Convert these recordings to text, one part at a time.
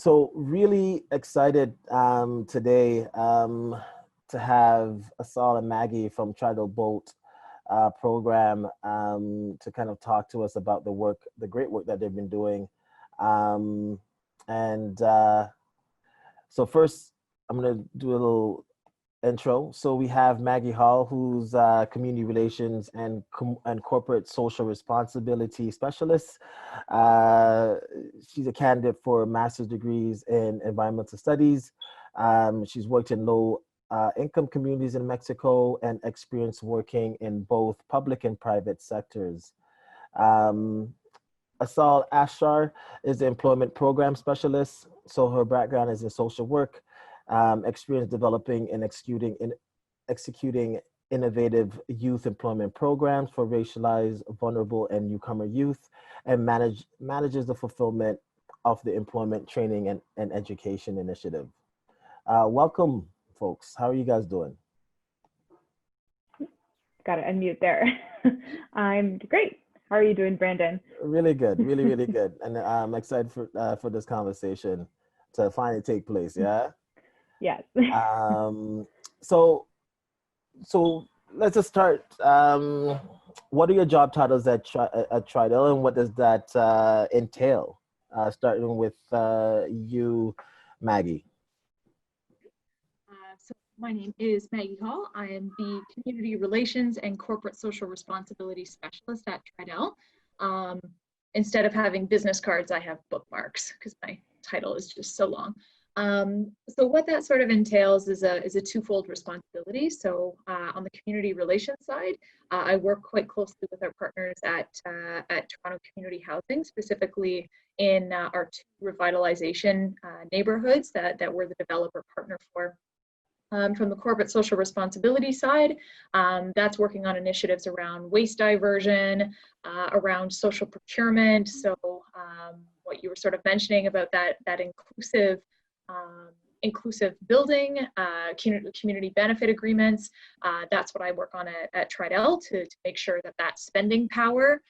So really excited today to have Asal and Maggie from Tridel Bolt program to kind of talk to us about the great work that they've been doing. Um, and so first, I'm going to do a little intro. So we have Maggie Hall, who's community relations and corporate social responsibility specialist. She's a candidate for master's degrees in environmental studies. She's worked in low income communities in Mexico and experienced working in both public and private sectors. Asal Ashar is the employment program specialist. So her background is in social work. Experience developing and executing innovative youth employment programs for racialized, vulnerable, and newcomer youth, and manages the fulfillment of the employment training and education initiative. Welcome, folks. How are you guys doing? Got to unmute there. I'm great. How are you doing, Brandon? Really good, really good. And I'm excited for this conversation to finally take place, yeah? Yes. So let's just start. What are your job titles at Tridel, and what does that entail? Starting with you, Maggie. So my name is Maggie Hall. I am the Community Relations and Corporate Social Responsibility Specialist at Tridel. Instead of having business cards, I have bookmarks because my title is just so long. So what that sort of entails is a twofold responsibility. So on the community relations side, I work quite closely with our partners at Toronto Community Housing, specifically in our two revitalization neighborhoods that we're the developer partner for. From the corporate social responsibility side, that's working on initiatives around waste diversion, around social procurement. So what you were sort of mentioning about that inclusive building, community benefit agreements. That's what I work on at Tridel to make sure that spending power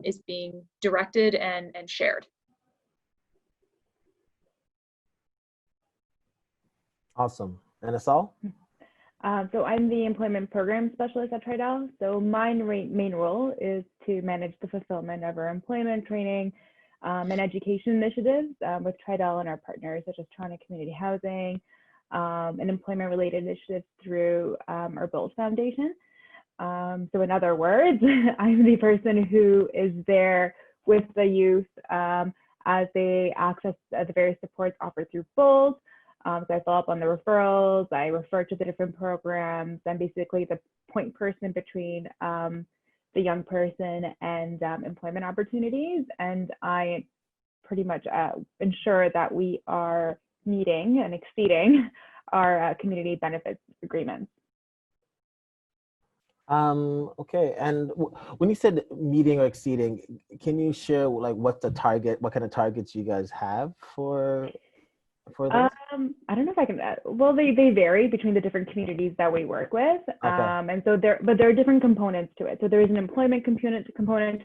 is being directed and shared. Awesome. And Asal? So I'm the employment program specialist at Tridel. So my main role is to manage the fulfillment of our employment training and education initiatives with Tridel and our partners, such as Toronto Community Housing and employment-related initiatives through our Bolt Foundation. So in other words, I'm the person who is there with the youth as they access the various supports offered through Bolt. So I follow up on the referrals, I refer to the different programs. I'm basically the point person between the young person and employment opportunities. And I pretty much ensure that we are meeting and exceeding our community benefits agreements. Okay, and when you said meeting or exceeding, can you share like what kind of targets you guys have for this? I don't know if I can, well, they vary between the different communities that we work with. Okay. And so there are different components to it. So there is an employment component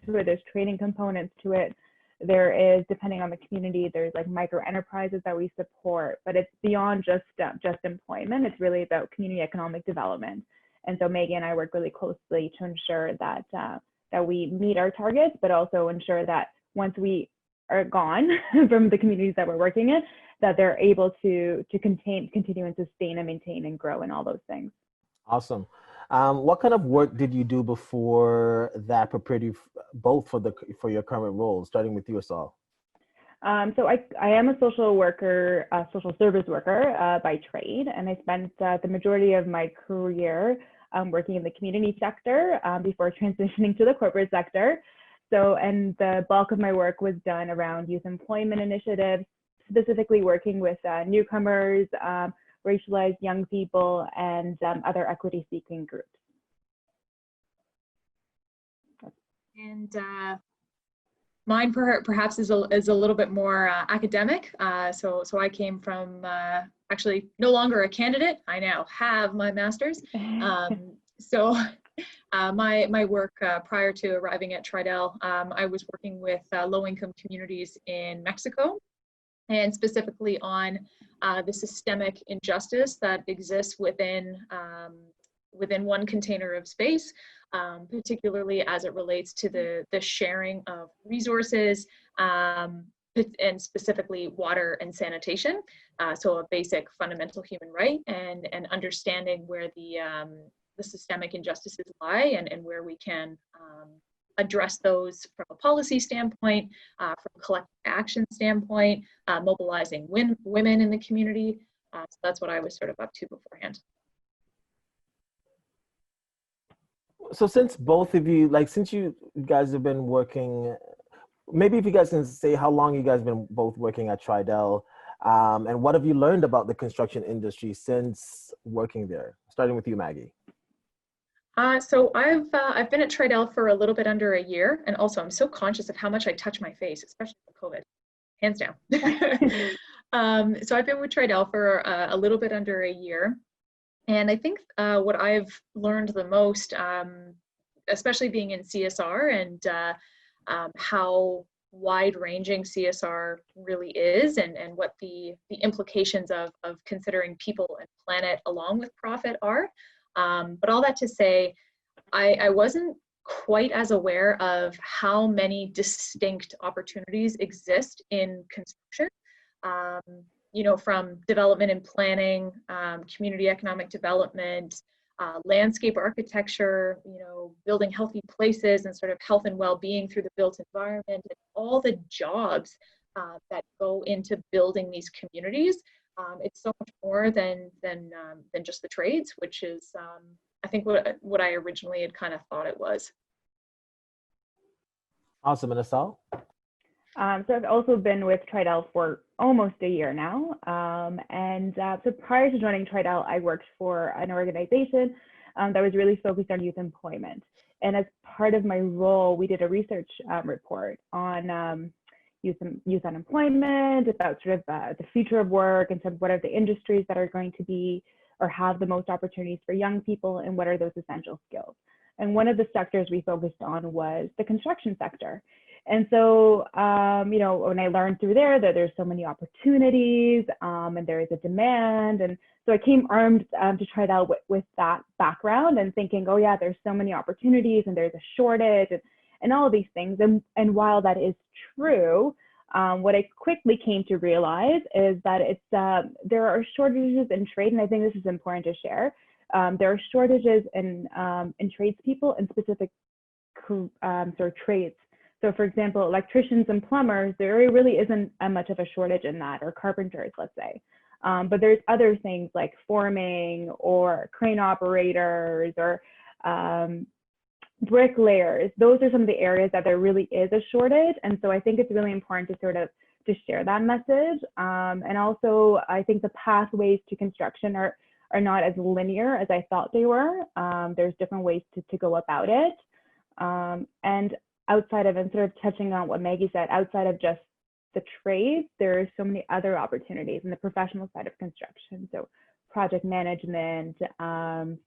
to it, there's training components to it. There is, depending on the community, there's like micro enterprises that we support, but it's beyond just employment. It's really about community economic development. And so Maggie and I work really closely to ensure that we meet our targets, but also ensure that once we are gone from the communities that we're working in, that they're able to continue and sustain and maintain and grow and all those things. Awesome. What kind of work did you do before that prepared you both for your current role, starting with you, Asal? So I am a social worker, social service worker by trade, and I spent the majority of my career working in the community sector before transitioning to the corporate sector. So, and the bulk of my work was done around youth employment initiatives, specifically working with newcomers, racialized young people, and other equity-seeking groups. And mine perhaps is a little bit more academic. So I came from actually no longer a candidate. I now have my master's. So my work prior to arriving at Tridel, I was working with low-income communities in Mexico. and specifically on the systemic injustice that exists within one container of space, particularly as it relates to the sharing of resources, and specifically water and sanitation. So a basic fundamental human right, and understanding where the systemic injustices lie, and where we can address those from a policy standpoint, from a collective action standpoint, mobilizing women in the community. So that's what I was sort of up to beforehand. So since both of you, like since you guys have been working, maybe if you guys can say how long you guys been both working at Tridel, and what have you learned about the construction industry since working there? Starting with you, Maggie. So I've been at Tridel for a little bit under a year, and also I'm so conscious of how much I touch my face, especially with COVID, hands down. So I've been with Tridel for a little bit under a year, and I think what I've learned the most, especially being in CSR, and how wide-ranging CSR really is, and what the implications of considering people and planet along with profit are. But all that to say, I wasn't quite as aware of how many distinct opportunities exist in construction. You know, from development and planning, community economic development, landscape architecture, you know, building healthy places and sort of health and well-being through the built environment, and all the jobs that go into building these communities. It's so much more than just the trades, which is I think what I originally had kind of thought it was. Awesome. And Asal? So I've also been with Tridel for almost a year now. So prior to joining Tridel, I worked for an organization that was really focused on youth employment. And as part of my role, we did a research report on youth unemployment, about sort of the future of work, and sort of what are the industries that are going to be or have the most opportunities for young people, and what are those essential skills. And one of the sectors we focused on was the construction sector. And so, you know, when I learned through there that there's so many opportunities, and there is a demand, and so I came armed to try it out with that background, and thinking, oh yeah, there's so many opportunities, and there's a shortage, and all of these things. And while that is true, what I quickly came to realize is that there are shortages in trade, and I think this is important to share. There are shortages in tradespeople and specific sort of trades. So for example, electricians and plumbers, there really isn't much of a shortage in that, or carpenters, let's say. But there's other things like forming, or crane operators, or bricklayers. Those are some of the areas that there really is a shortage. And so I think it's really important to sort of to share that message. And also, I think the pathways to construction are not as linear as I thought they were. There's different ways to go about it. And outside of, and sort of touching on what Maggie said, outside of just the trades, there are so many other opportunities in the professional side of construction. So project management,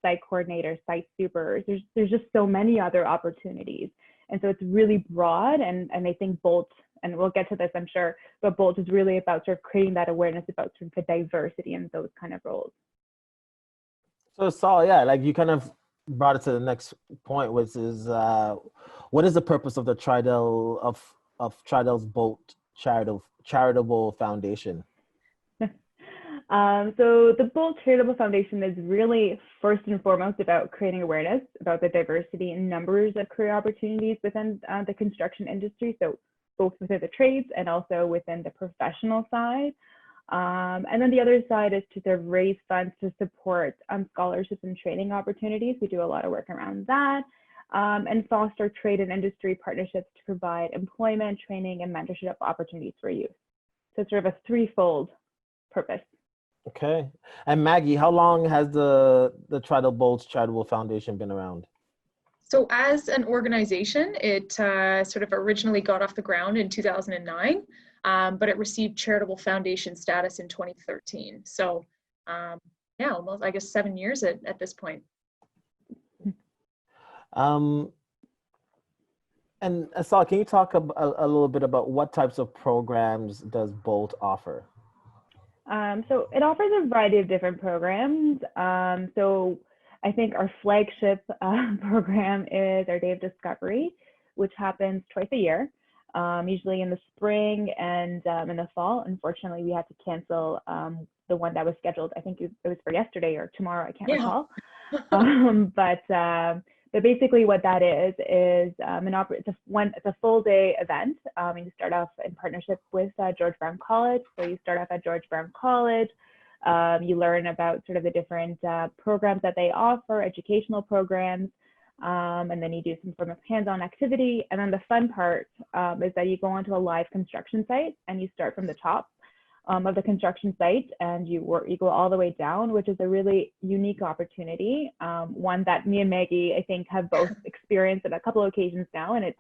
site coordinators, site supers, there's just so many other opportunities. And so it's really broad, and I think Bolt, and we'll get to this, I'm sure, but Bolt is really about sort of creating that awareness about sort of the diversity in those kind of roles. So Saul, yeah, like you kind of brought it to the next point, which is what is the purpose of the Tridel of Tridel's Bolt charitable foundation? So the Bolt Charitable Foundation is really first and foremost about creating awareness about the diversity in numbers of career opportunities within the construction industry. So both within the trades and also within the professional side. And then the other side is to sort of raise funds to support scholarships and training opportunities. We do a lot of work around that, and foster trade and industry partnerships to provide employment, training, and mentorship opportunities for youth. So it's sort of a threefold purpose. Okay. And Maggie, how long has the Tridel Bolt Charitable Foundation been around? So as an organization, it sort of originally got off the ground in 2009. But it received charitable foundation status in 2013. So yeah, almost, I guess, 7 years at this point. And Asal, can you talk a little bit about what types of programs does Bolt offer? So it offers a variety of different programs. So I think our flagship program is our Day of Discovery, which happens twice a year, usually in the spring and in the fall. Unfortunately, we had to cancel the one that was scheduled. I think it was for yesterday or tomorrow. I can't recall. But basically, what that is it's a full day event. You start off in partnership with George Brown College. So you start off at George Brown College. You learn about sort of the different programs that they offer, educational programs, and then you do some form of hands-on activity. And then the fun part is that you go onto a live construction site and you start from the top of the construction site, and you go all the way down, which is a really unique opportunity. One that me and Maggie, I think, have both experienced at a couple of occasions now, and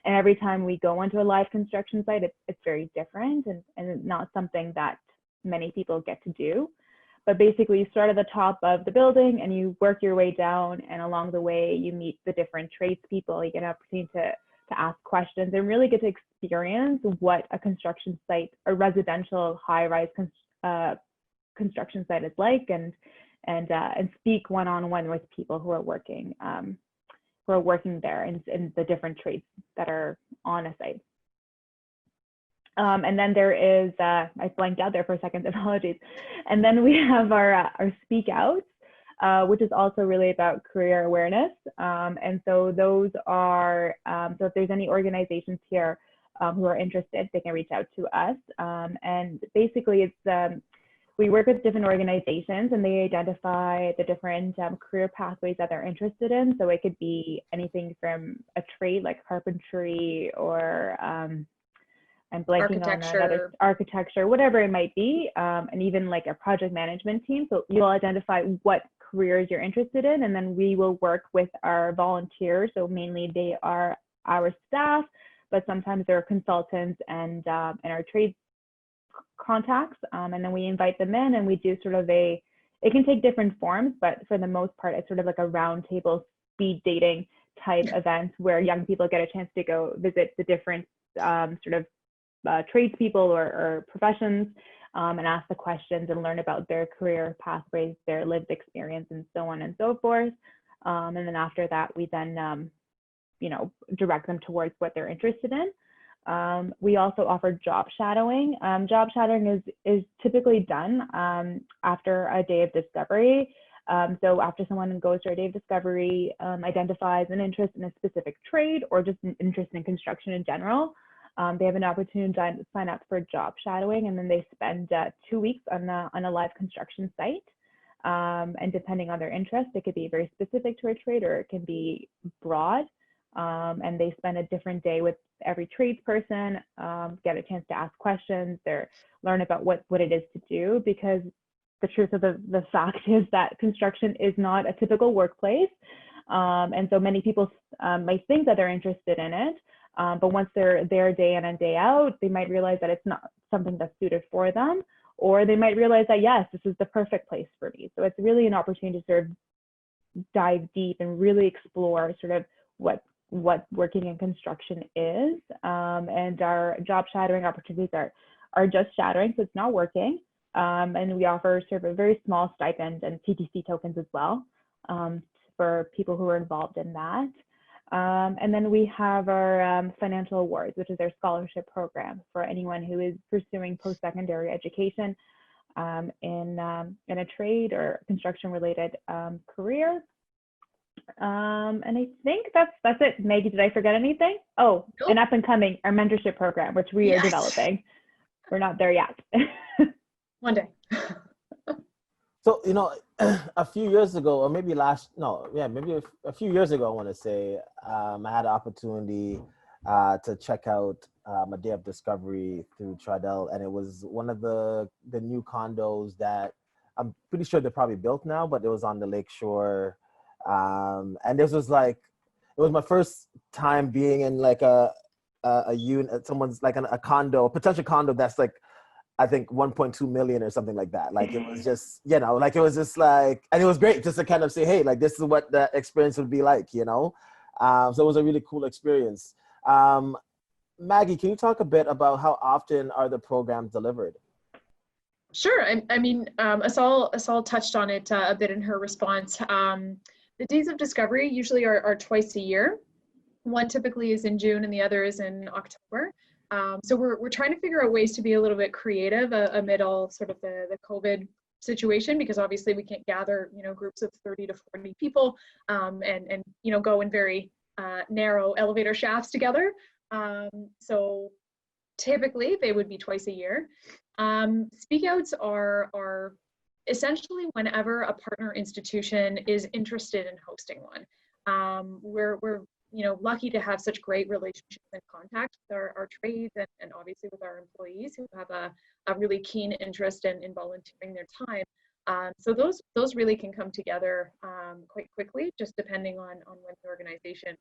every time we go onto a live construction site, it's very different and not something that many people get to do. But basically, you start at the top of the building and you work your way down, and along the way, you meet the different tradespeople. You get an opportunity to ask questions and really get to experience what a construction site, a residential high-rise construction site is like, and speak one-on-one with people who are working there in the different trades that are on a site. And then there is, I blanked out there for a second, apologies. And then we have our speak outs, which is also really about career awareness. And so those are, so if there's any organizations here who are interested, they can reach out to us. And basically it's, we work with different organizations and they identify the different career pathways that they're interested in. So it could be anything from a trade like carpentry or I'm blanking on another, architecture, whatever it might be, and even like a project management team. So you'll identify what careers you're interested in, and then we will work with our volunteers. So mainly they are our staff, but sometimes they're consultants and our trade contacts, and then we invite them in and we do sort of it can take different forms, but for the most part, it's sort of like a roundtable speed dating type event where young people get a chance to go visit the different sort of tradespeople or professions and ask the questions and learn about their career pathways, their lived experience, and so on and so forth. And then after that, we then, direct them towards what they're interested in. We also offer job shadowing. Job shadowing is typically done after a day of discovery. So after someone goes through a day of discovery, identifies an interest in a specific trade or just an interest in construction in general, they have an opportunity to sign up for job shadowing, and then they spend 2 weeks on a live construction site. And depending on their interest, it could be very specific to a trade or it can be broad. And they spend a different day with every tradesperson, get a chance to ask questions, learn about what it is to do, because the truth of the fact is that construction is not a typical workplace. And so many people might think that they're interested in it. But once they're there day in and day out, they might realize that it's not something that's suited for them, or they might realize that, yes, this is the perfect place for me. So it's really an opportunity to sort of dive deep and really explore sort of what working in construction is. And our job shadowing opportunities are just shadowing, so it's not working. And we offer sort of a very small stipend and CTC tokens as well for people who are involved in that. And then we have our financial awards, which is our scholarship program for anyone who is pursuing post-secondary education in a trade or construction-related career. And I think that's it. Maggie, did I forget anything? Oh, nope. And up and coming, our mentorship program, which we are developing. We're not there yet. One day. So, a few years ago, or maybe maybe a few years ago, I want to say, I had an opportunity to check out a day of discovery through Tridel, and it was one of the new condos that I'm pretty sure they're probably built now, but it was on the lakeshore. And this was it was my first time being in like a unit, someone's like a condo, a potential condo that's like, I think 1.2 million or something like that. Like it was just, it was just like, and it was great just to kind of say, hey, like this is what the experience would be like, So it was a really cool experience. Maggie, can you talk a bit about how often are the programs delivered? Sure. I mean, Asal touched on it a bit in her response. The days of discovery usually are twice a year. One typically is in June and the other is in October. So we're trying to figure out ways to be a little bit creative amid all sort of the COVID situation, because obviously we can't gather, groups of 30 to 40 people and go in very narrow elevator shafts together. So typically they would be twice a year. Speak outs are essentially whenever a partner institution is interested in hosting one. We're lucky to have such great relationships and contact with our trades and obviously with our employees who have a really keen interest in volunteering their time. So those really can come together quite quickly, just depending on when the organization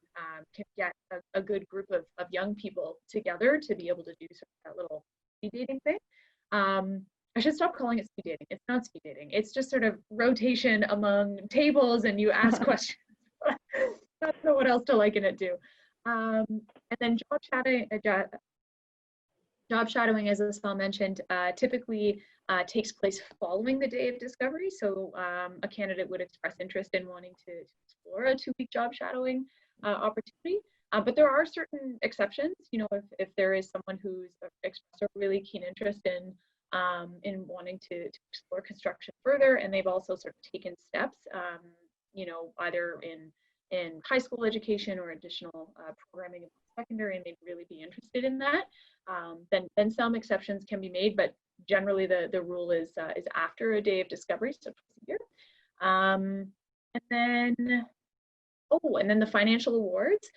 can get a good group of young people together to be able to do sort of that little speed dating thing. I should stop calling it speed dating. It's not speed dating. It's just sort of rotation among tables and you ask questions. I don't know what else to liken it to. And then job shadowing, as Asal mentioned, typically takes place following the day of discovery. So a candidate would express interest in wanting to explore a 2-week job shadowing opportunity. But there are certain exceptions. If there is someone who's expressed a really keen interest in wanting to explore construction further, and they've also sort of taken steps, either in high school education or additional programming in secondary, and they'd really be interested in that, then some exceptions can be made, but generally the rule is after a day of discovery, so twice a year. And then the financial awards.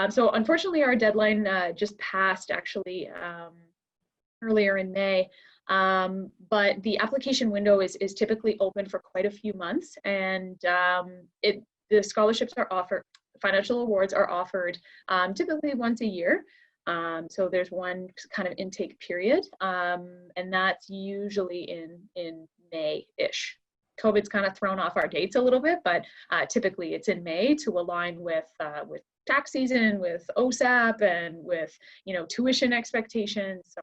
So unfortunately our deadline just passed actually earlier in May. But the application window is typically open for quite a few months, and the scholarships are offered, financial awards are offered typically once a year. So there's one kind of intake period, and that's usually in May-ish. COVID's kind of thrown off our dates a little bit, but typically it's in May to align with tax season, with OSAP, and with tuition expectations. So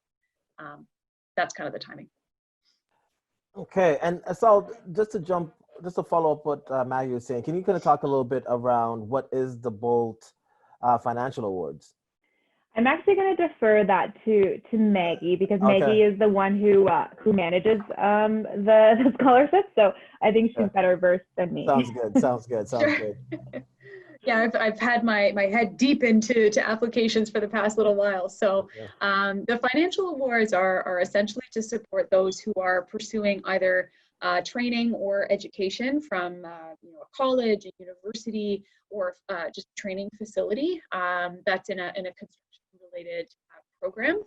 that's kind of the timing. Okay, and so just to follow up what Maggie was saying, can you kind of talk a little bit around what is the Bolt Financial Awards? I'm actually going to defer that to Maggie, because Maggie is the one who manages the scholarship. So I think she's better versed than me. Sounds good. Yeah, I've had my head deep into applications for the past little while. So the financial awards are essentially to support those who are pursuing either training or education from a college, a university, or just training facility that's in a construction related program.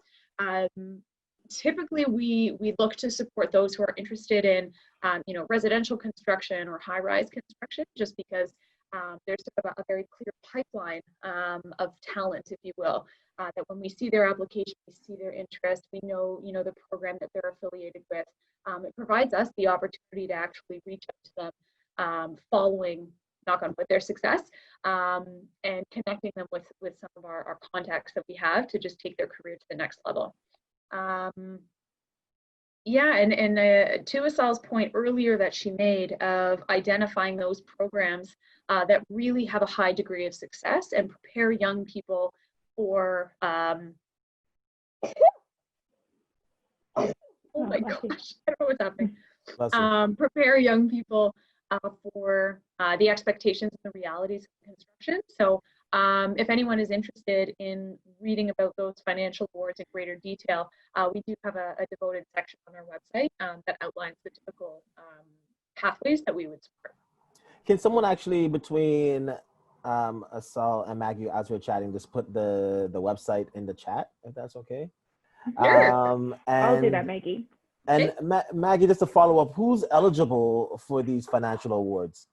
Typically we look to support those who are interested in residential construction or high-rise construction, just because there's sort of a very clear pipeline of talent, if you will, that when we see their application, we see their interest, we know the program that they're affiliated with. It provides us the opportunity to actually reach out to them following, knock on wood, their success, and connecting them with some of our contacts that we have to just take their career to the next level. Yeah, and to Asal's point earlier that she made of identifying those programs that really have a high degree of success and prepare young people for, oh my gosh, I don't know what's happening. Prepare young people for the expectations and the realities of construction. So if anyone is interested in reading about those financial awards in greater detail, we do have a devoted section on our website that outlines the typical pathways that we would support. Can someone actually, between Asal and Maggie, as we're chatting, just put the website in the chat, if that's okay? Sure. I'll do that, Maggie. And Maggie, just to follow up, who's eligible for these financial awards?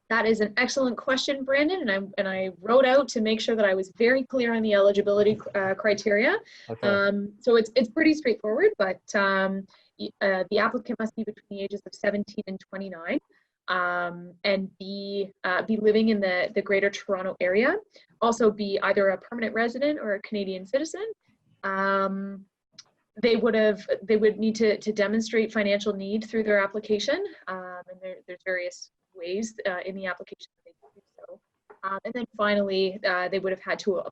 That is an excellent question, Brandon, and I wrote out to make sure that I was very clear on the eligibility criteria. Okay. So it's pretty straightforward, but the applicant must be between the ages of 17 and 29. and be living in the Greater Toronto area. Also be either a permanent resident or a Canadian citizen. They would need to demonstrate financial need through their application, and there's various ways in the application that they can do so. And then finally, they would have had to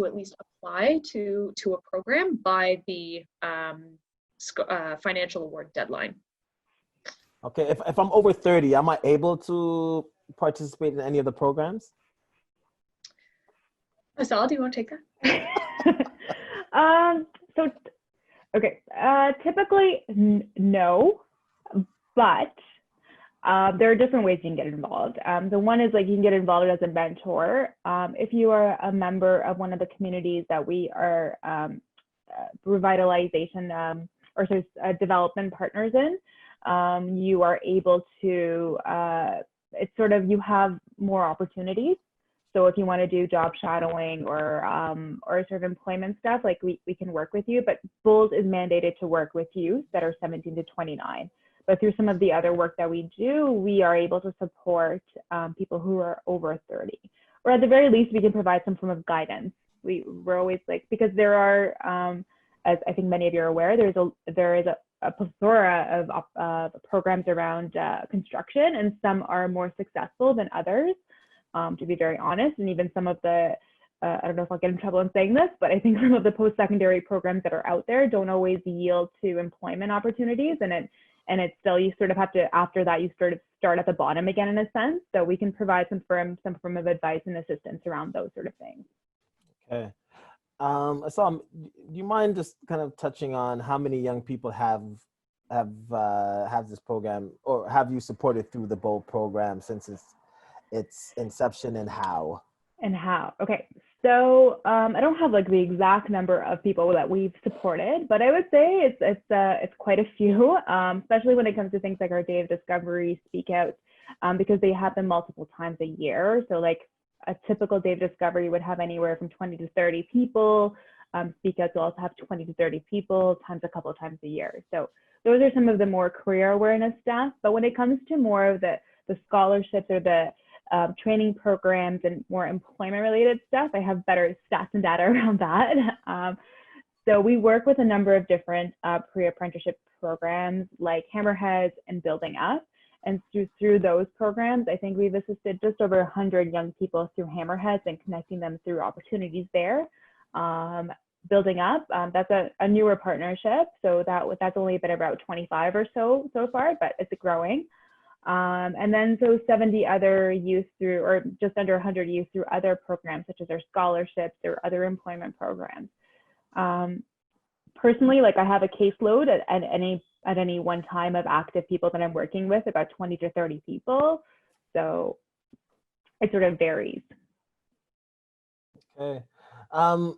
at least apply to a program by the financial award deadline. Okay, if I'm over 30, am I able to participate in any of the programs? Asal, do you want to take that? Typically no, but there are different ways you can get involved. The one is like you can get involved as a mentor. If you are a member of one of the communities that we are revitalization or development partners in, you are able to, it's sort of, you have more opportunities. So if you want to do job shadowing or sort of employment stuff, like we can work with you, but Bolt is mandated to work with youth that are 17 to 29. But through some of the other work that we do, we are able to support people who are over 30. Or at the very least, we can provide some form of guidance. We're always like, because there are, as I think many of you are aware, there is a plethora of programs around construction, and some are more successful than others, to be very honest. And even some of the, I don't know if I'll get in trouble in saying this, but I think some of the post-secondary programs that are out there don't always yield to employment opportunities, and it's still, you sort of have to, after that, you sort of start at the bottom again in a sense. So we can provide some form of advice and assistance around those sort of things. Okay. So do you mind just kind of touching on how many young people have this program, or have you supported through the Bolt program since its inception, and how? Okay. So I don't have like the exact number of people that we've supported, but I would say it's quite a few, especially when it comes to things like our Day of Discovery speak outs, because they happen multiple times a year. So like a typical Day of Discovery would have anywhere from 20 to 30 people. Speak outs will also have 20 to 30 people times a couple of times a year. So those are some of the more career awareness stuff. But when it comes to more of the scholarships or the training programs and more employment related stuff, I have better stats and data around that. So we work with a number of different pre-apprenticeship programs like Hammerheads and Building Up. And through those programs, I think we've assisted just over 100 young people through Hammerheads and connecting them through opportunities there. Building Up, that's a newer partnership. So that's only been about 25 or so far, but it's growing. And then so 70 other youth through, or just under 100 youth through other programs, such as our scholarships or other employment programs. Personally, like I have a caseload at any one time of active people that I'm working with, about 20 to 30 people. So it sort of varies. Okay. For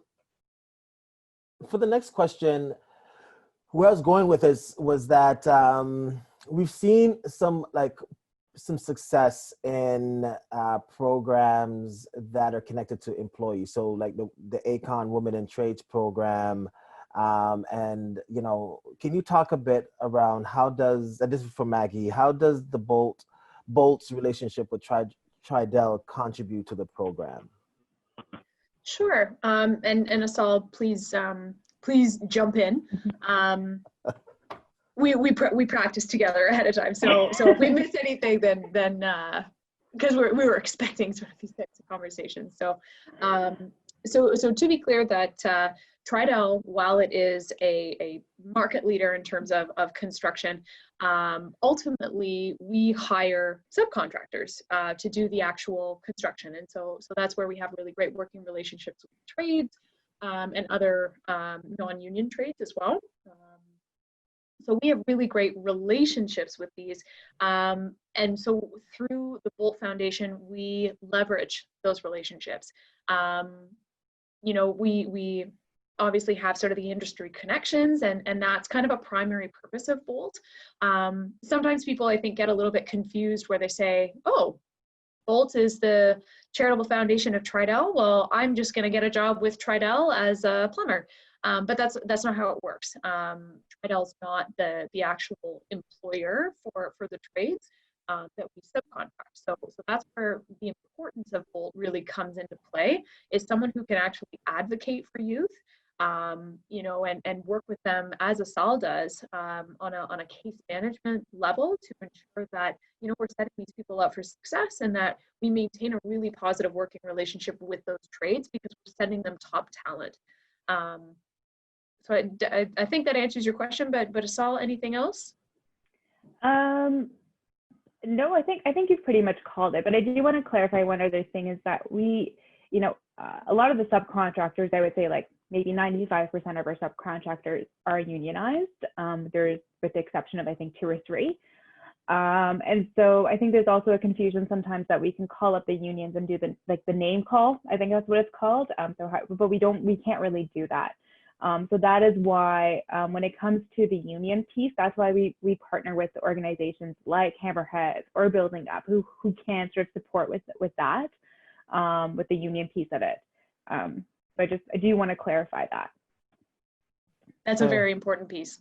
the next question, where I was going with this was that we've seen some success in programs that are connected to employees. So like the ACON Women in Trades program. And, can you talk a bit around and this is for Maggie, how does the Bolt's relationship with Tridel contribute to the program? Sure. And Asal, please jump in. We practiced together ahead of time, so if we missed anything, then because we were expecting sort of these types of conversations. So to be clear, that Tridel, while it is a market leader in terms of construction, ultimately we hire subcontractors to do the actual construction, and so that's where we have really great working relationships with trades and other non-union trades as well. So we have really great relationships with these. And so through the Bolt Foundation, we leverage those relationships. We obviously have sort of the industry connections, and that's kind of a primary purpose of Bolt. Sometimes people, I think, get a little bit confused where they say, oh, Bolt is the charitable foundation of Tridel. Well, I'm just going to get a job with Tridel as a plumber. But that's not how it works. Tridel's not the actual employer for the trades. that we subcontract. So that's where the importance of Bolt really comes into play, is someone who can actually advocate for youth, you know, and work with them as ASAL does, on a case management level, to ensure that, you know, we're setting these people up for success, and that we maintain a really positive working relationship with those trades, because we're sending them top talent. So I think that answers your question, but ASAL, anything else? No, I think you've pretty much called it, but I do want to clarify one other thing, is that we, you know, a lot of the subcontractors, I would say like maybe 95% of our subcontractors are unionized. There's, with the exception of I think 2 or 3. And so I think there's also a confusion sometimes that we can call up the unions and do the name call. I think that's what it's called. But we can't really do that. So that is why when it comes to the union piece, that's why we partner with organizations like Hammerhead or Building Up, who can sort of support with that, with the union piece of it. So I do want to clarify that. That's a very important piece.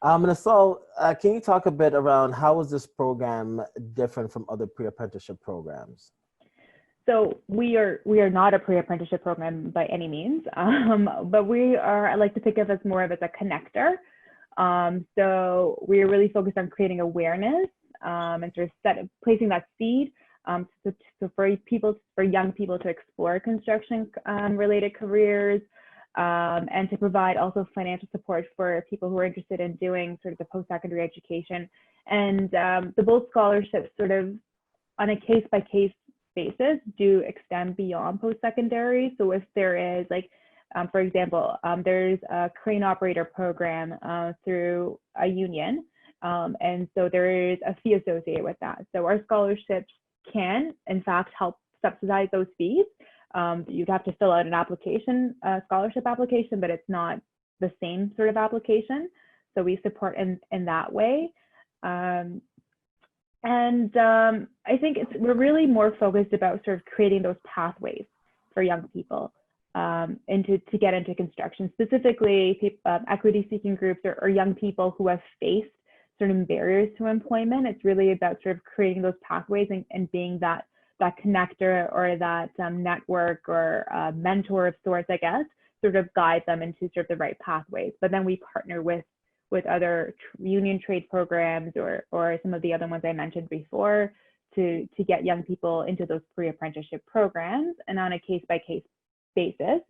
And so, can you talk a bit around how is this program different from other pre-apprenticeship programs? So we are not a pre-apprenticeship program by any means, but I like to think of as more of as a connector. So we're really focused on creating awareness and sort of placing that seed. So for young people to explore construction related careers, and to provide also financial support for people who are interested in doing sort of the post-secondary education. And the Bolt scholarships, sort of on a case-by-case basis, do extend beyond post-secondary. So if there is, like, for example, there's a crane operator program through a union, and so there is a fee associated with that. So our scholarships can, in fact, help subsidize those fees. You'd have to fill out an application, a scholarship application, but it's not the same sort of application. So we support in that way. I think we're really more focused about sort of creating those pathways for young people to get into construction, specifically equity seeking groups or young people who have faced certain barriers to employment. It's really about sort of creating those pathways and being that connector or that network or mentor of sorts, I guess, sort of guide them into sort of the right pathways. But then we partner with other union trade programs or some of the other ones I mentioned before to get young people into those pre-apprenticeship programs. And on a case-by-case basis,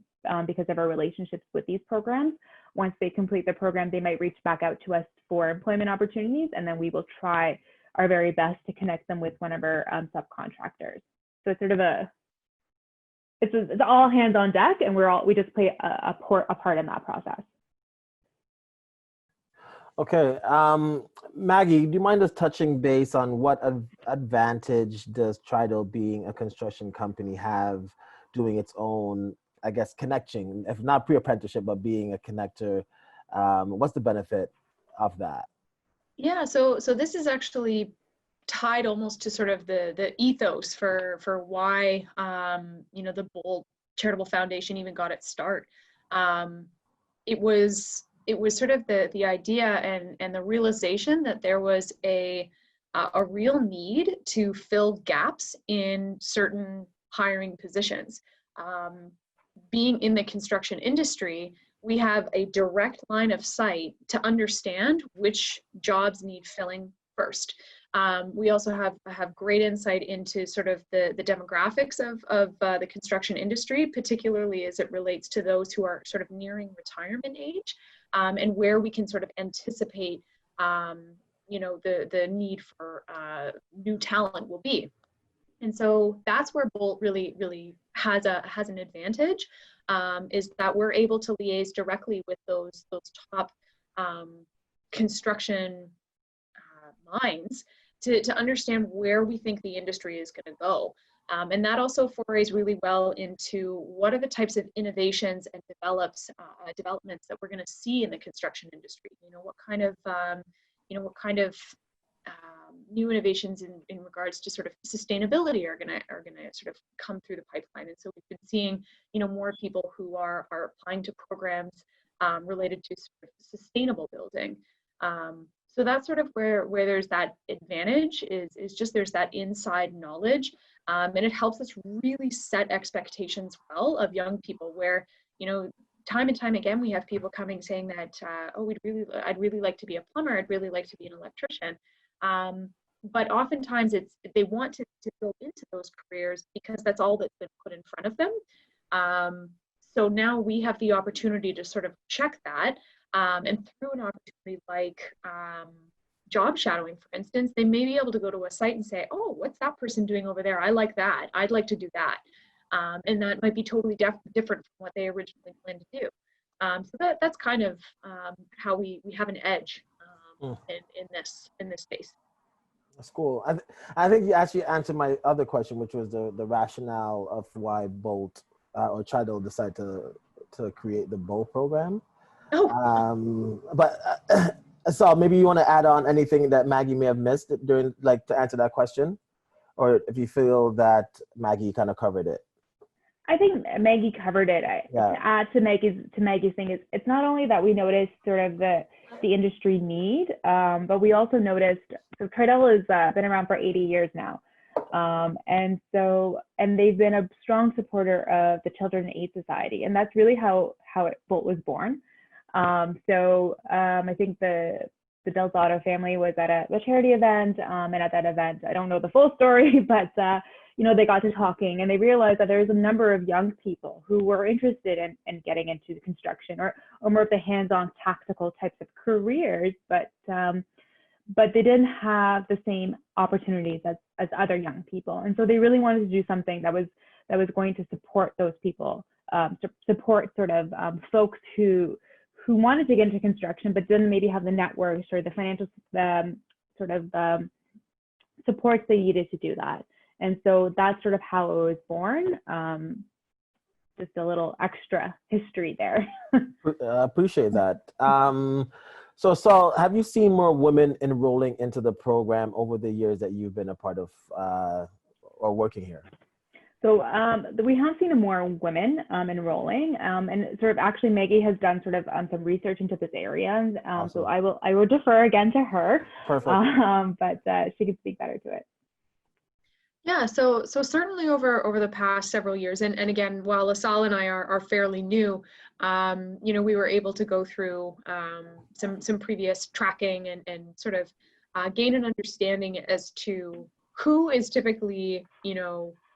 because of our relationships with these programs, once they complete the program, they might reach back out to us for employment opportunities, and then we will try our very best to connect them with one of our subcontractors. So it's sort of it's all hands on deck, and we just play a part in that process. Okay, Maggie, do you mind us touching base on what advantage does Tridel, being a construction company, have doing its own, I guess, connection, if not pre-apprenticeship, but being a connector? What's the benefit of that? Yeah, so this is actually tied almost to sort of the ethos for why you know, the Bolt Charitable Foundation even got its start. It was sort of the idea and the realization that there was a real need to fill gaps in certain hiring positions. Being in the construction industry, we have a direct line of sight to understand which jobs need filling first. We also have great insight into sort of the demographics of the construction industry, particularly as it relates to those who are sort of nearing retirement age, and where we can sort of anticipate, you know, the need for new talent will be. And so that's where Bolt really has an advantage, is that we're able to liaise directly with those top construction minds to understand where we think the industry is going to go. And that also forays really well into what are the types of innovations and developments that we're going to see in the construction industry. You know, what kind of new innovations in regards to sort of sustainability are gonna sort of come through the pipeline. And so we've been seeing, you know, more people who are applying to programs related to sort of sustainable building. So that's sort of where there's that advantage is just there's that inside knowledge, and it helps us really set expectations well of young people where, you know, time and time again, we have people coming saying that, oh, I'd really like to be a plumber. I'd really like to be an electrician. But oftentimes they want to go into those careers because that's all that's been put in front of them. So now we have the opportunity to sort of check that. And through an opportunity like job shadowing, for instance, they may be able to go to a site and say, oh, what's that person doing over there? I like that. I'd like to do that. And that might be totally different from what they originally planned to do. So that's kind of how we have an edge in this space. That's cool. I think you actually answered my other question, which was the rationale of why Bolt or Tridel decided to create the Bolt program. Oh. But so maybe you want to add on anything that Maggie may have missed during, like, to answer that question, or if you feel that Maggie kind of covered it. I think Maggie covered it. To add to Maggie's thing is, it's not only that we noticed sort of the industry need, but we also noticed, so Tridel has been around for 80 years now. And they've been a strong supporter of the Children in Aid Society. And that's really how Bolt was born. I think the Del Zotto family was at a charity event, and at that event, I don't know the full story, but they got to talking and they realized that there was a number of young people who were interested in getting into the construction or more of the hands-on tactical types of careers, but they didn't have the same opportunities as other young people. And so they really wanted to do something that was going to support those people, support sort of folks who wanted to get into construction, but didn't maybe have the networks or the financial supports they needed to do that. And so that's sort of how it was born. Just a little extra history there. Appreciate that. So Saul, have you seen more women enrolling into the program over the years that you've been a part of or working here? So we have seen more women enrolling, and sort of actually Maggie has done sort of some research into this area. Awesome. So I will defer again to her. Perfect. But she can speak better to it. Yeah, so certainly over the past several years, and again, while LaSalle and I are fairly new, we were able to go through some previous tracking and sort of gain an understanding as to who is typically,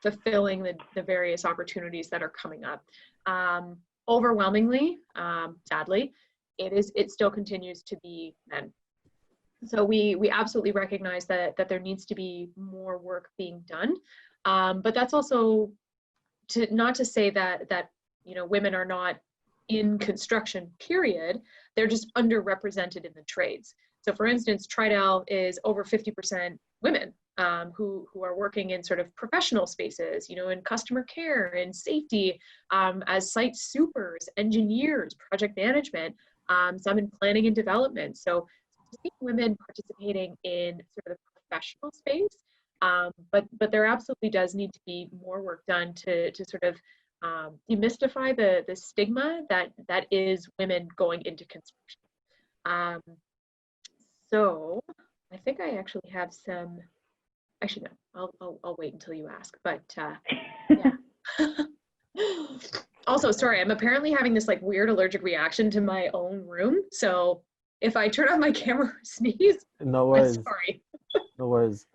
fulfilling the various opportunities that are coming up. Overwhelmingly, sadly, it still continues to be men. So we absolutely recognize that there needs to be more work being done, but that's also not to say that women are not in construction, period. They're just underrepresented in the trades. So for instance, Tridel is over 50% women who are working in sort of professional spaces, in customer care and safety, as site supers, engineers, project management, some in planning and development. So seeing women participating in sort of the professional space, but there absolutely does need to be more work done to sort of demystify the stigma that is women going into construction. So I think I actually have some. Actually, no. I'll wait until you ask. But yeah. Also, sorry, I'm apparently having this like weird allergic reaction to my own room. So if I turn off my camera or sneeze, no worries. I'm sorry. No worries.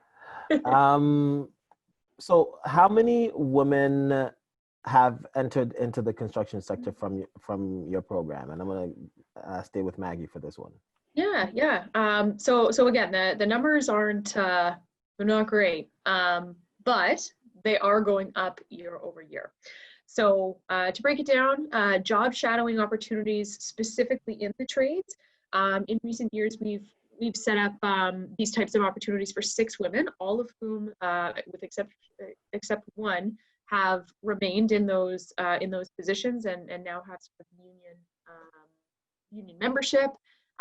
So how many women have entered into the construction sector from your program? And I'm going to stay with Maggie for this one. Yeah. So again, the numbers aren't they're not great, but they are going up year over year. So to break it down, job shadowing opportunities specifically in the trades. In recent years, we've set up these types of opportunities for 6 women, all of whom, with except one, have remained in those positions and now have sort of union membership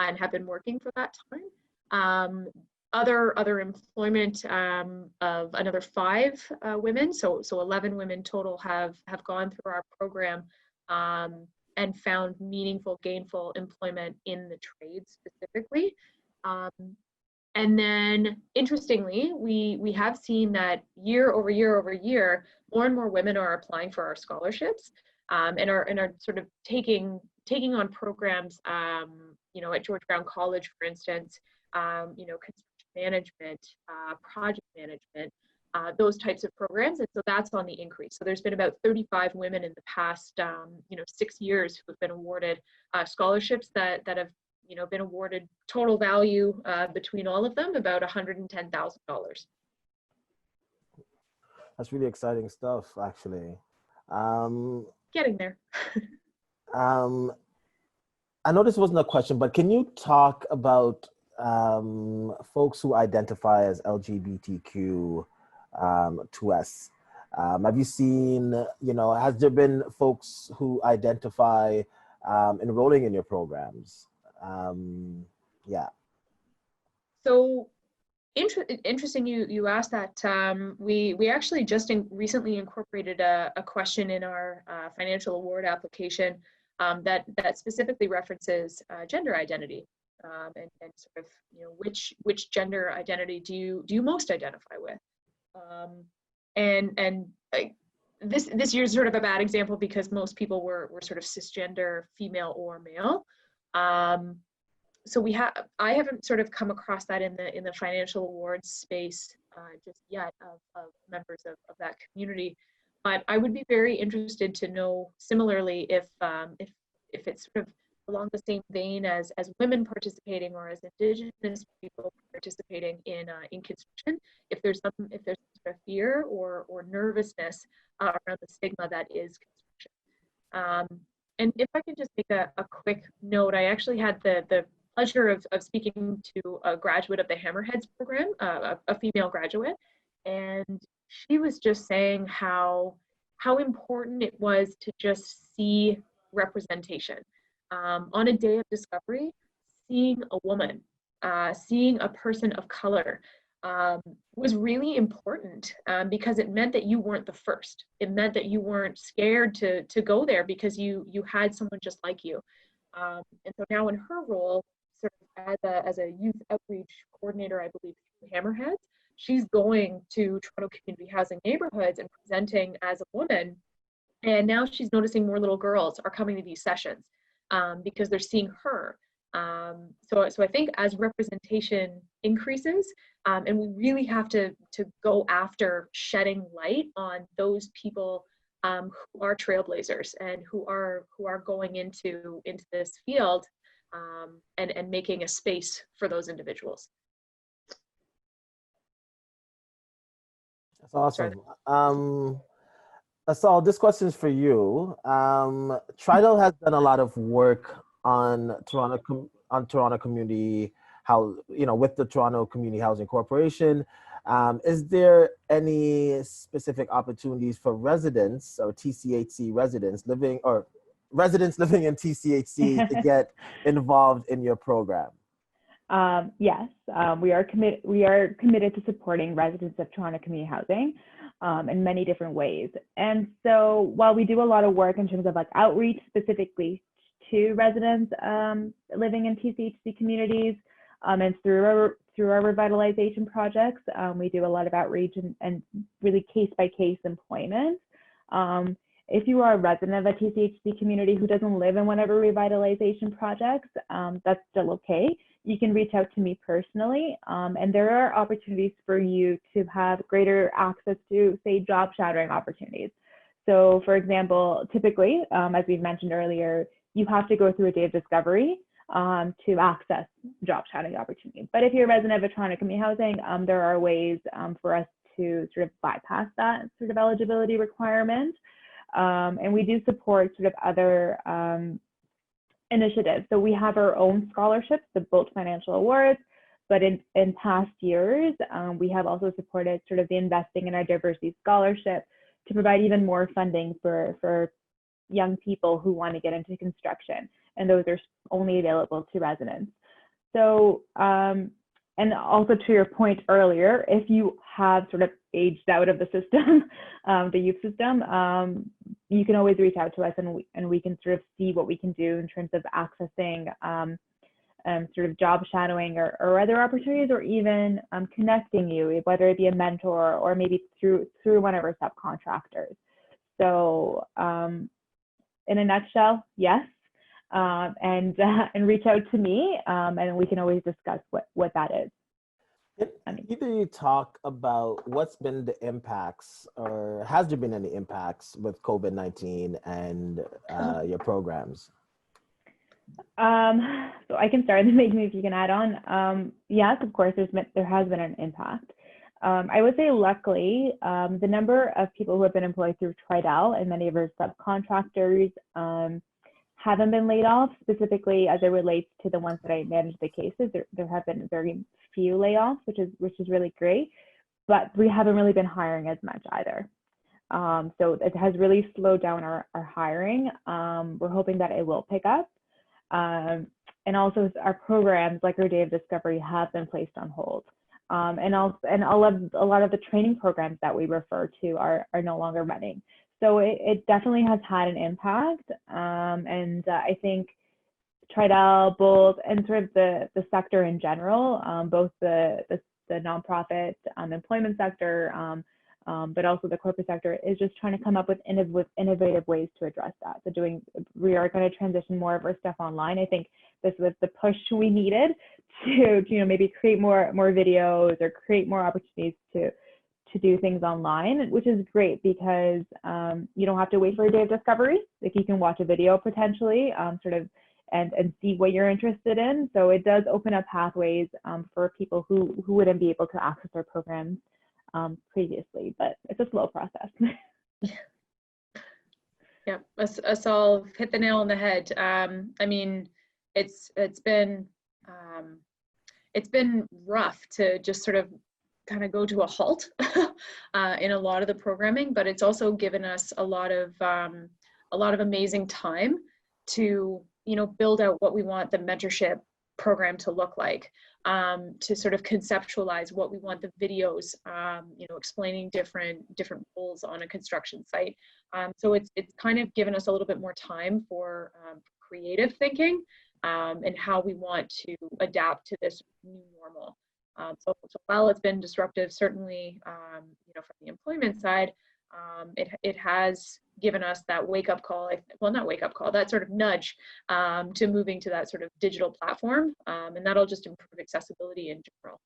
and have been working for that time. Other employment of another 5 women, so 11 women total have gone through our program and found meaningful, gainful employment in the trades specifically. And then interestingly, we have seen that year over year over year, more and more women are applying for our scholarships, and are sort of taking on programs, you know, at George Brown College, for instance, you know, construction management, project management, those types of programs. And so that's on the increase. So there's been about 35 women in the past, you know, 6 years who have been awarded scholarships that have, you know, been awarded total value between all of them about $110,000. That's really exciting stuff, actually. Getting there. I know this wasn't a question, but can you talk about folks who identify as LGBTQ to us? Have you seen, you know, has there been folks who identify enrolling in your programs? Yeah. So interesting you asked that. We actually just recently incorporated a question in our financial award application that specifically references gender identity, and sort of, you know, which gender identity do you most identify with, and this year's sort of a bad example because most people were sort of cisgender, female or male. So I haven't sort of come across that in the financial awards space just yet of members of that community, but I would be very interested to know similarly if it's sort of along the same vein as women participating or as Indigenous people participating in construction, if there's sort of fear or nervousness around the stigma that is construction. And if I could just make a quick note, I actually had the pleasure of speaking to a graduate of the Hammerheads program, a female graduate, and she was just saying how important it was to just see representation. On a day of discovery, seeing a woman, seeing a person of color was really important, because it meant that you weren't the first. It meant that you weren't scared to go there because you had someone just like you. And so now in her role, sort of as a youth outreach coordinator, I believe, through Hammerheads, she's going to Toronto community housing neighborhoods and presenting as a woman. And now she's noticing more little girls are coming to these sessions because they're seeing her. So I think as representation increases, and we really have to go after shedding light on those people who are trailblazers and who are going into this field, and making a space for those individuals. That's awesome. Asal, this question is for you. Tridel has done a lot of work on Toronto community, with the Toronto Community Housing Corporation. Is there any specific opportunities for residents or TCHC residents living in TCHC to get involved in your program? Yes, we are committed to supporting residents of Toronto Community Housing in many different ways. And so while we do a lot of work in terms of like outreach specifically to residents living in TCHC communities, and through our revitalization projects, we do a lot of outreach and really case-by-case employment. If you are a resident of a TCHC community who doesn't live in one of our revitalization projects, that's still okay. You can reach out to me personally, and there are opportunities for you to have greater access to, say, job shadowing opportunities. So, for example, typically, as we've mentioned earlier, you have to go through a day of discovery to access job shadowing opportunities. But if you're a resident of Toronto Community Housing, there are ways for us to sort of bypass that sort of eligibility requirement. And we do support sort of other initiatives. So we have our own scholarships, the Bolt Financial Awards, but in past years, we have also supported sort of the Investing in Our Diversity Scholarship to provide even more funding for young people who want to get into construction. And those are only available to residents. So, and also to your point earlier, if you have sort of aged out of the system, the youth system, you can always reach out to us and we can sort of see what we can do in terms of accessing sort of job shadowing or other opportunities, or even connecting you, whether it be a mentor or maybe through one of our subcontractors. So in a nutshell, yes, and reach out to me, and we can always discuss what that is. Either you talk about what's been the impacts, or has there been any impacts with COVID-19 and your programs? So I can start, and maybe if you can add on. Yes, of course, there has been an impact. I would say, luckily, the number of people who have been employed through Tridel and many of our subcontractors haven't been laid off, specifically as it relates to the ones that I manage the cases. There have been very few layoffs, which is really great, but we haven't really been hiring as much either. So it has really slowed down our hiring. We're hoping that it will pick up. And also our programs, like our Day of Discovery, have been placed on hold. And a lot of the training programs that we refer to are no longer running. So it definitely has had an impact. And I think Tridel, Bolt, and sort of the sector in general, both the nonprofit employment sector, but also the corporate sector, is just trying to come up with innovative ways to address that. So we are going to transition more of our stuff online. I think this was the push we needed to maybe create more videos or create more opportunities to do things online, which is great because you don't have to wait for a Day of Discovery. Like, you can watch a video potentially, and see what you're interested in. So it does open up pathways for people who wouldn't be able to access our programs previously, but it's a slow process. Yeah, us all hit the nail on the head. I mean, it's been rough to just sort of kind of go to a halt in a lot of the programming, but it's also given us a lot of amazing time to build out what we want the mentorship program to look like, to sort of conceptualize what we want the videos, explaining different roles on a construction site. So it's kind of given us a little bit more time for creative thinking and how we want to adapt to this new normal. So while it's been disruptive, certainly, from the employment side, it has given us that wake-up call, not wake-up call, that sort of nudge to moving to that sort of digital platform, and that'll just improve accessibility in general.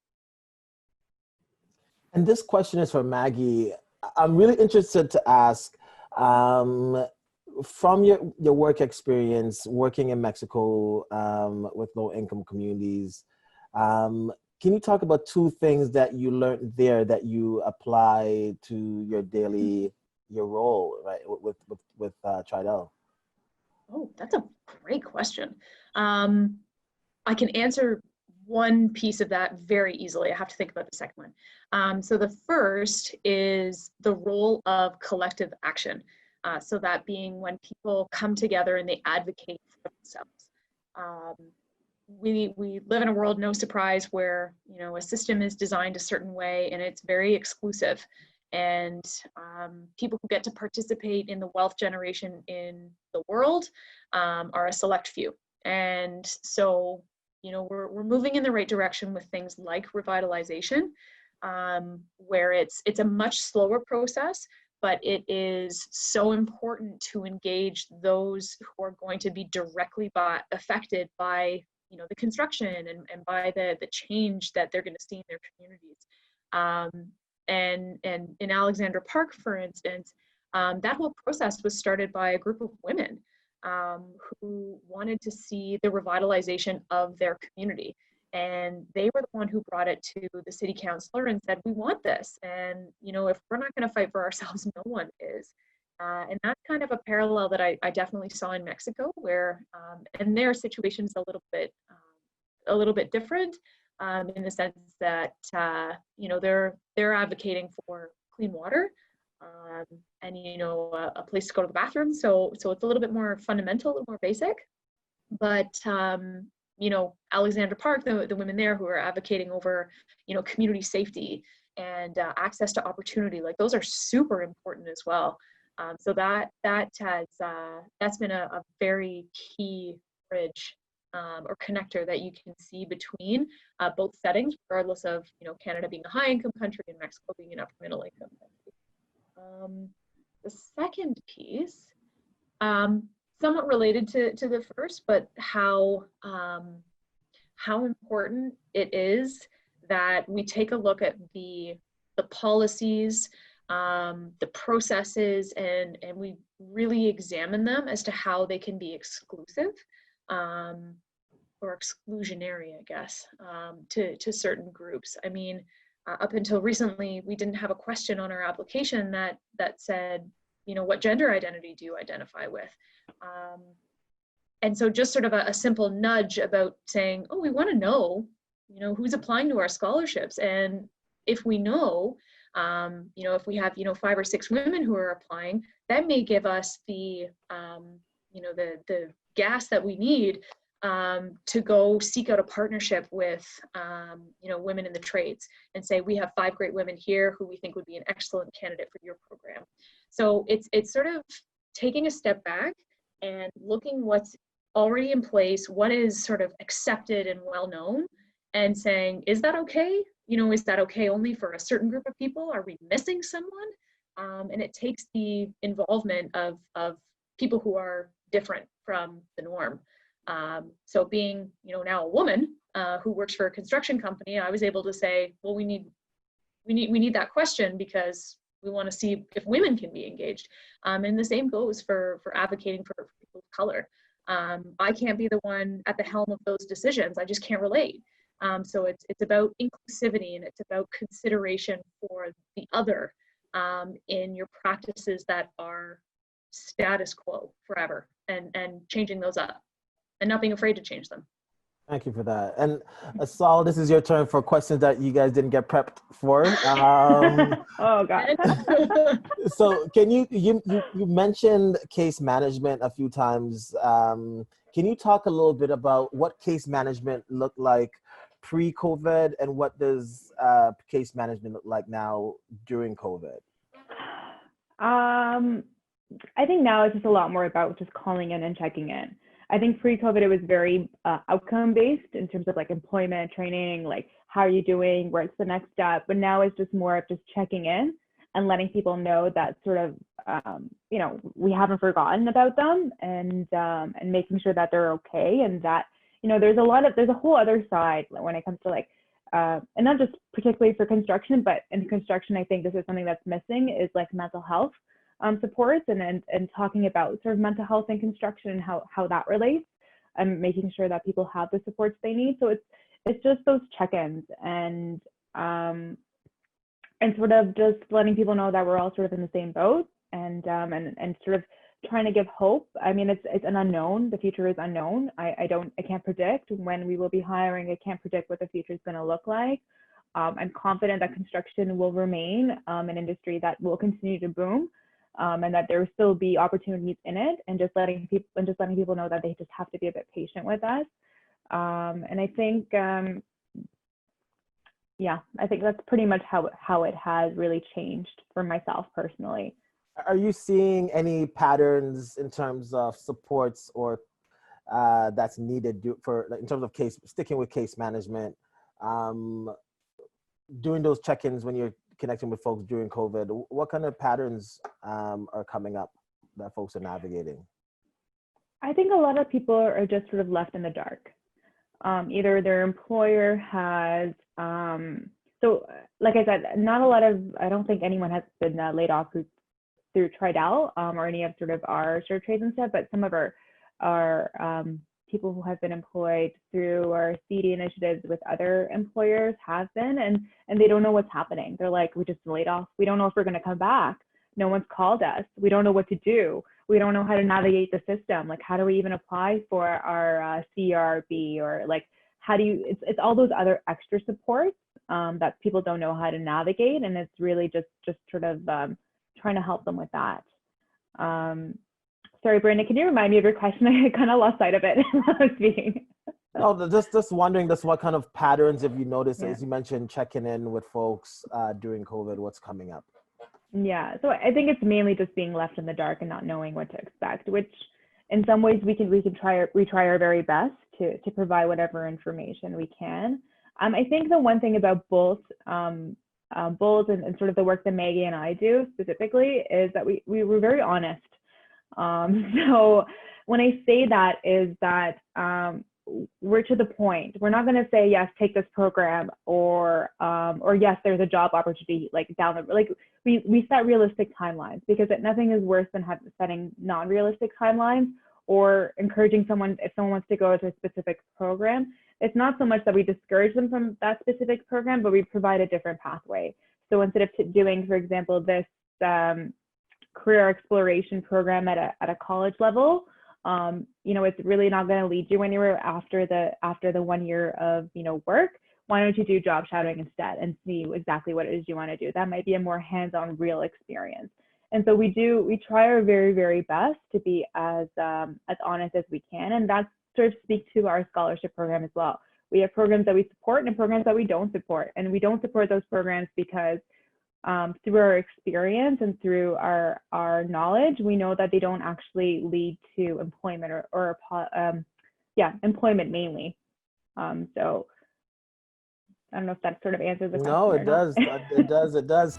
And this question is for Maggie. I'm really interested to ask, from your work experience working in Mexico with low-income communities, can you talk about two things that you learned there that you apply to your role, right, with Tridel? Oh, that's a great question. I can answer one piece of that very easily. I have to think about the second one. So the first is the role of collective action. So that being when people come together and they advocate for themselves. We live in a world, no surprise, where a system is designed a certain way and it's very exclusive, and people who get to participate in the wealth generation in the world are a select few. And so we're moving in the right direction with things like revitalization, where it's a much slower process, but it is so important to engage those who are going to be directly affected by the construction and by the change that they're going to see in their communities. And in Alexandra Park, for instance, that whole process was started by a group of women who wanted to see the revitalization of their community. And they were the one who brought it to the city councilor and said, we want this. And, if we're not going to fight for ourselves, no one is. And that's kind of a parallel that I definitely saw in Mexico, where, and their situation is a little bit different in the sense that, they're advocating for clean water and, a place to go to the bathroom. So it's a little bit more fundamental, a little more basic. But, Alexandra Park, the women there who are advocating over, community safety and access to opportunity, like those are super important as well. So that's been a very key bridge or connector that you can see between both settings, regardless of, Canada being a high income country and Mexico being an upper middle income country. The second piece, somewhat related to the first, but how important it is that we take a look at the policies, the processes, and we really examine them as to how they can be exclusive or exclusionary, I guess, to certain groups. I mean, up until recently, we didn't have a question on our application that said, what gender identity do you identify with? And so just sort of a simple nudge about saying, oh, we want to know, who's applying to our scholarships. And if we know, if we have, 5 or 6 women who are applying, that may give us the gas that we need to go seek out a partnership with, women in the trades and say, we have 5 great women here who we think would be an excellent candidate for your program. So it's sort of taking a step back and looking what's already in place, what is sort of accepted and well known, and saying, is that okay? Is that okay only for a certain group of people? Are we missing someone? And it takes the involvement of people who are different from the norm. So being, now a woman who works for a construction company, I was able to say, well, we need that question because we want to see if women can be engaged. And the same goes for advocating for people of color. I can't be the one at the helm of those decisions. I just can't relate. So it's about inclusivity, and it's about consideration for the other in your practices that are status quo forever, and changing those up and not being afraid to change them. Thank you for that. And Saul, this is your turn for questions that you guys didn't get prepped for. Oh God. So can you mentioned case management a few times. Can you talk a little bit about what case management looked like pre-COVID, and what does case management look like now during COVID? I think now it's just a lot more about just calling in and checking in. I think pre-COVID, it was very outcome-based in terms of like employment, training, like how are you doing, where's the next step? But now it's just more of just checking in and letting people know that sort of, we haven't forgotten about them, and making sure that they're okay, and that, there's a whole other side when it comes to like, and not just particularly for construction, but in construction, I think this is something that's missing, is like mental health supports, and talking about sort of mental health in construction and how that relates, and making sure that people have the supports they need. So it's just those check-ins, and sort of just letting people know that we're all sort of in the same boat, and sort of trying to give hope. I mean, it's an unknown. The future is unknown. I can't predict when we will be hiring. I can't predict what the future is going to look like. I'm confident that construction will remain an industry that will continue to boom, and that there will still be opportunities in it, and just letting people know that they just have to be a bit patient with us. And I think, I think that's pretty much how it has really changed for myself personally. Are you seeing any patterns in terms of supports or that's needed in terms of sticking with case management, doing those check-ins when you're connecting with folks during COVID? What kind of patterns are coming up that folks are navigating? I think a lot of people are just sort of left in the dark. Either their employer has, so like I said, I don't think anyone has been laid off through Tridel or any of sort of our sort of trades and stuff, but some of our people who have been employed through our CD initiatives with other employers have been, and they don't know what's happening. They're like, we just laid off. We don't know if we're going to come back. No one's called us. We don't know what to do. We don't know how to navigate the system. Like, how do we even apply for our CRB, or like, it's all those other extra supports that people don't know how to navigate. And it's really just sort of trying to help them with that. Sorry, Brandon, can you remind me of your question? I kind of lost sight of it while I was speaking. No, just wondering, what kind of patterns have you noticed, as you mentioned, checking in with folks during COVID, what's coming up? Yeah, so I think it's mainly just being left in the dark and not knowing what to expect, which in some ways we try our very best to provide whatever information we can. I think the one thing about Bolt, Bolt and sort of the work that Maggie and I do specifically is that we were very honest. So when I say that is that we're to the point. We're not going to say, yes, take this program, or yes, there's a job opportunity like down the, like we set realistic timelines, because nothing is worse than setting non-realistic timelines or encouraging someone, if someone wants to go to a specific program, it's not so much that we discourage them from that specific program, but we provide a different pathway. So instead of doing, for example, this career exploration program at a college level, you know, it's really not going to lead you anywhere after the 1 year of, you know, work. Why don't you do job shadowing instead and see exactly what it is you want to do? That might be a more hands-on, real experience. And so we try our very, very best to be as honest as we can, and that sort of speaks to our scholarship program as well. We have programs that we support and programs that we don't support, and we don't support those programs because through our experience and through our knowledge, we know that they don't actually lead to employment or employment mainly. So I don't know if that sort of answers the question. No, it does. It does.